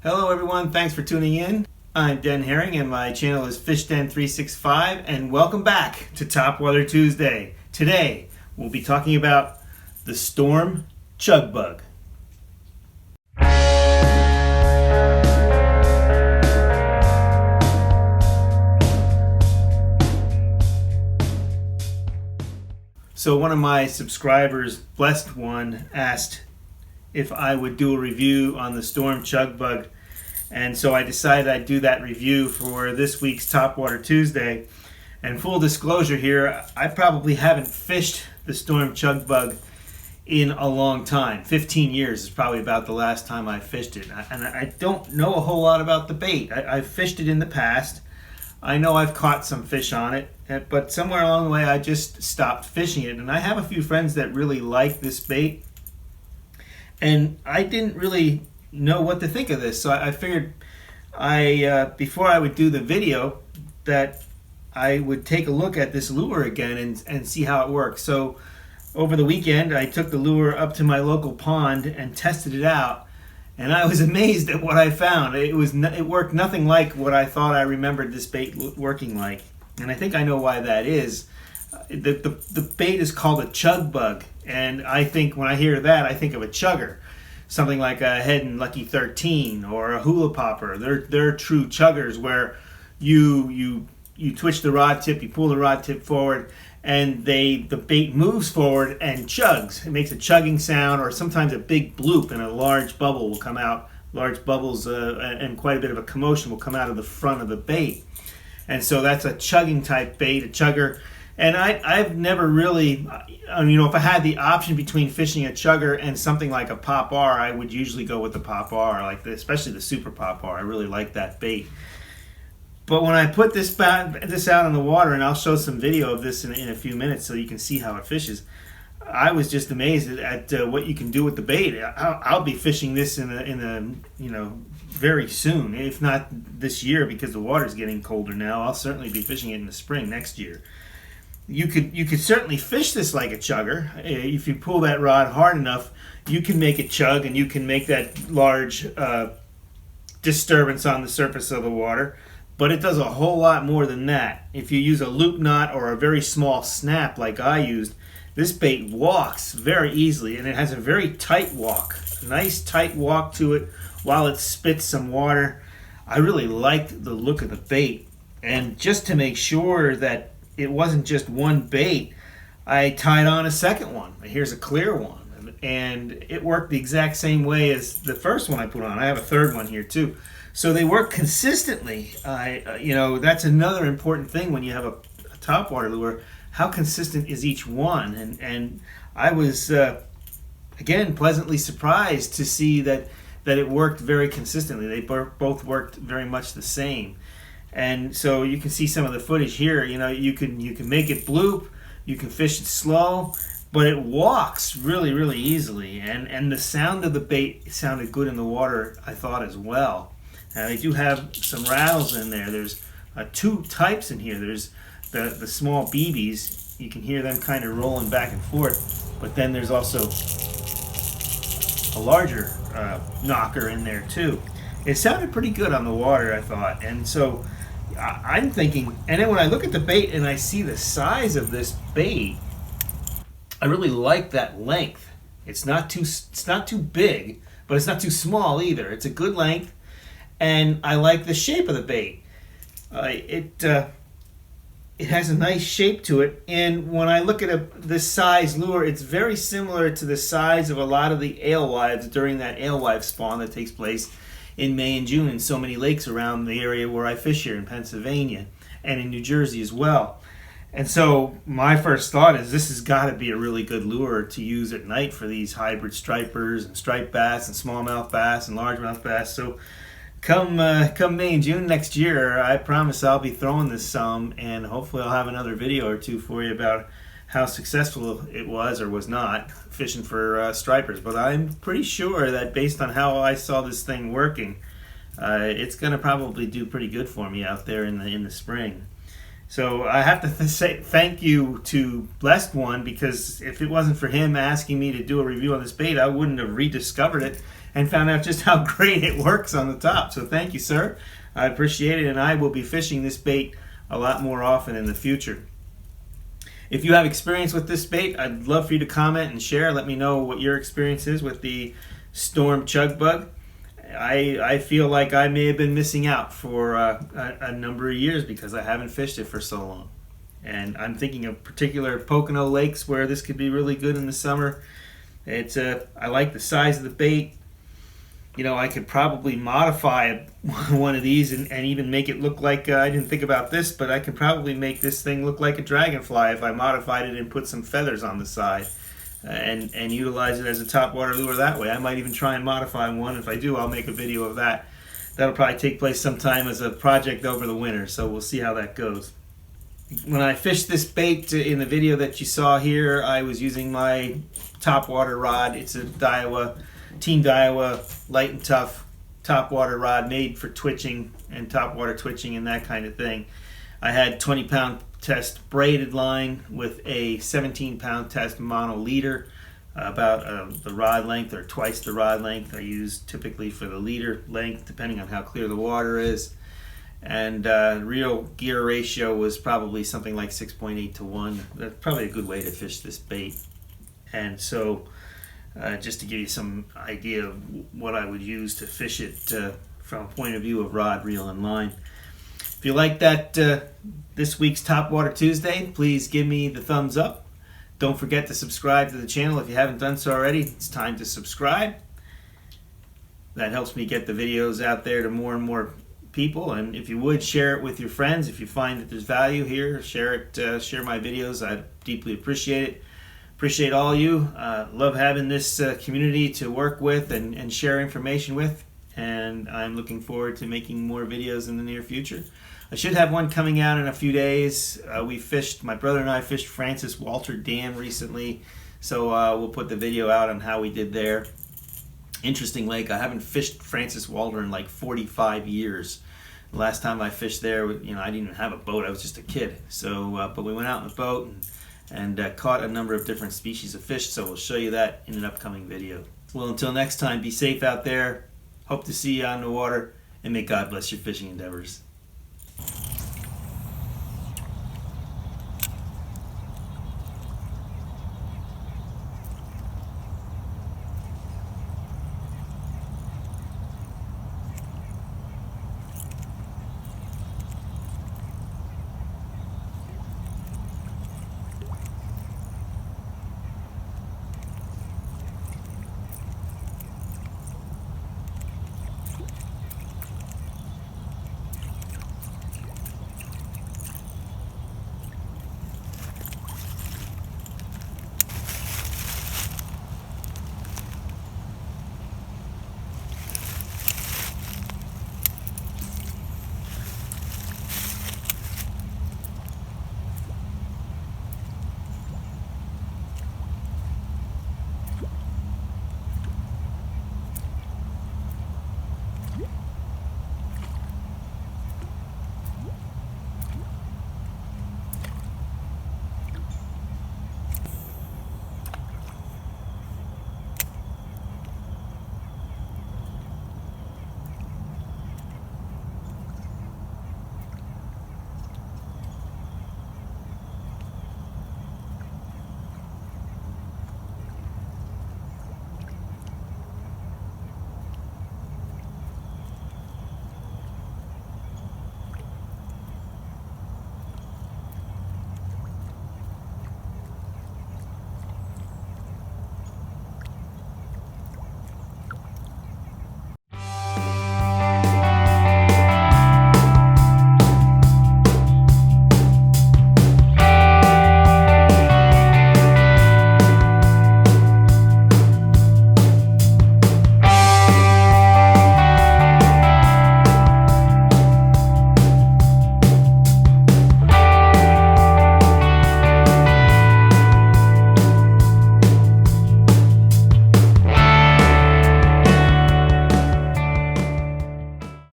Hello everyone, thanks for tuning in. I'm Den Haring and my channel is FishDen365 and welcome back to Top Weather Tuesday. Today we'll be talking about the Storm Chug Bug. So one of my subscribers, Blessed One, asked if I would do a review on the Storm Chug Bug, and so I decided I'd do that review for this week's Top Water Tuesday. And full disclosure here, I probably haven't fished the Storm Chug Bug in a long time. 15 years is probably about the last time I fished it, and I don't know a whole lot about the bait. I've fished it in the past. I know I've caught some fish on it, but somewhere along the way I just stopped fishing it. And I have a few friends that really like this bait, and I didn't really know what to think of this, so I figured before I would do the video that I would take a look at this lure again and see how it works. So over the weekend I took the lure up to my local pond and tested it out, and I was amazed at what I found. It worked nothing like what I thought I remembered this bait working like, and I think I know why that is. The bait is called a chug bug, and I think when I hear that I think of a chugger, something like a Head and Lucky 13 or a hula popper. They're true chuggers where you twitch the rod tip, you pull the rod tip forward, and the bait moves forward and chugs. It makes a chugging sound, or sometimes a big bloop, and a large bubble will come out. Large bubbles and quite a bit of a commotion will come out of the front of the bait. And so that's a chugging type bait, a chugger. And I've never really, if I had the option between fishing a chugger and something like a pop R, I would usually go with the pop R, especially the super pop R. I really like that bait. But when I put this out in the water, and I'll show some video of this in a few minutes so you can see how it fishes, I was just amazed at what you can do with the bait. I'll be fishing this very soon, if not this year, because the water's getting colder now. I'll certainly be fishing it in the spring next year. You could certainly fish this like a chugger. If you pull that rod hard enough, you can make it chug, and you can make that large disturbance on the surface of the water. But it does a whole lot more than that. If you use a loop knot or a very small snap like I used, this bait walks very easily, and it has a very tight walk. A nice tight walk to it while it spits some water. I really liked the look of the bait. And just to make sure that it wasn't just one bait, I tied on a second one. Here's a clear one, and it worked the exact same way as the first one I put on. I have a third one here too. So they work consistently. That's another important thing when you have a topwater lure. How consistent is each one? And I was again pleasantly surprised to see that it worked very consistently. They both worked very much the same. And so you can see some of the footage here. You can make it bloop, you can fish it slow, but it walks really, really easily. And the sound of the bait sounded good in the water, I thought, as well. Now they do have some rattles in there. There's two types in here. There's the small BBs. You can hear them kind of rolling back and forth. But then there's also a larger knocker in there too. It sounded pretty good on the water, I thought. And so I'm thinking, and then when I look at the bait and I see the size of this bait, I really like that length. It's not too big, but it's not too small either. It's a good length, and I like the shape of the bait. It has a nice shape to it, and when I look at this size lure, it's very similar to the size of a lot of the alewives during that alewife spawn that takes place in May and June in so many lakes around the area where I fish here in Pennsylvania and in New Jersey as well. And so my first thought is this has got to be a really good lure to use at night for these hybrid stripers and striped bass and smallmouth bass and largemouth bass. So come May and June next year, I promise I'll be throwing this some, and hopefully I'll have another video or two for you about how successful it was or was not fishing for stripers. But I'm pretty sure that based on how I saw this thing working, it's going to probably do pretty good for me out there in the spring. So I have to say thank you to Blessed One, because if it wasn't for him asking me to do a review on this bait, I wouldn't have rediscovered it and found out just how great it works on the top. So thank you, sir. I appreciate it, and I will be fishing this bait a lot more often in the future. If you have experience with this bait, I'd love for you to comment and share. Let me know what your experience is with the Storm Chug Bug. I feel like I may have been missing out for a number of years because I haven't fished it for so long. And I'm thinking of particular Pocono lakes where this could be really good in the summer. I like the size of the bait. You know, I could probably modify one of these and even make it look like, I didn't think about this, but I could probably make this thing look like a dragonfly if I modified it and put some feathers on the side and utilize it as a topwater lure that way. I might even try and modify one. If I do, I'll make a video of that. That'll probably take place sometime as a project over the winter, so we'll see how that goes. When I fished this bait in the video that you saw here, I was using my topwater rod. It's a Team Daiwa light and tough topwater rod made for twitching and topwater twitching and that kind of thing. I had 20-pound test braided line with a 17-pound test mono leader, about the rod length or twice the rod length I use typically for the leader length, depending on how clear the water is. And real gear ratio was probably something like 6.8 to 1. That's probably a good way to fish this bait. And so just to give you some idea of what I would use to fish it from a point of view of rod, reel, and line. If you like that this week's Topwater Tuesday, please give me the thumbs up. Don't forget to subscribe to the channel if you haven't done so already. It's time to subscribe. That helps me get the videos out there to more and more people. And if you would, share it with your friends. If you find that there's value here, share it. Share my videos. I deeply appreciate it. Appreciate all you. Love having this community to work with and share information with. And I'm looking forward to making more videos in the near future. I should have one coming out in a few days. My brother and I fished Francis Walter Dam recently, so we'll put the video out on how we did there. Interesting lake. I haven't fished Francis Walter in like 45 years. The last time I fished there, I didn't even have a boat. I was just a kid. So, but we went out in the boat and caught a number of different species of fish. So we'll show you that in an upcoming video. Well, until next time, be safe out there. Hope to see you on the water, and may God bless your fishing endeavors.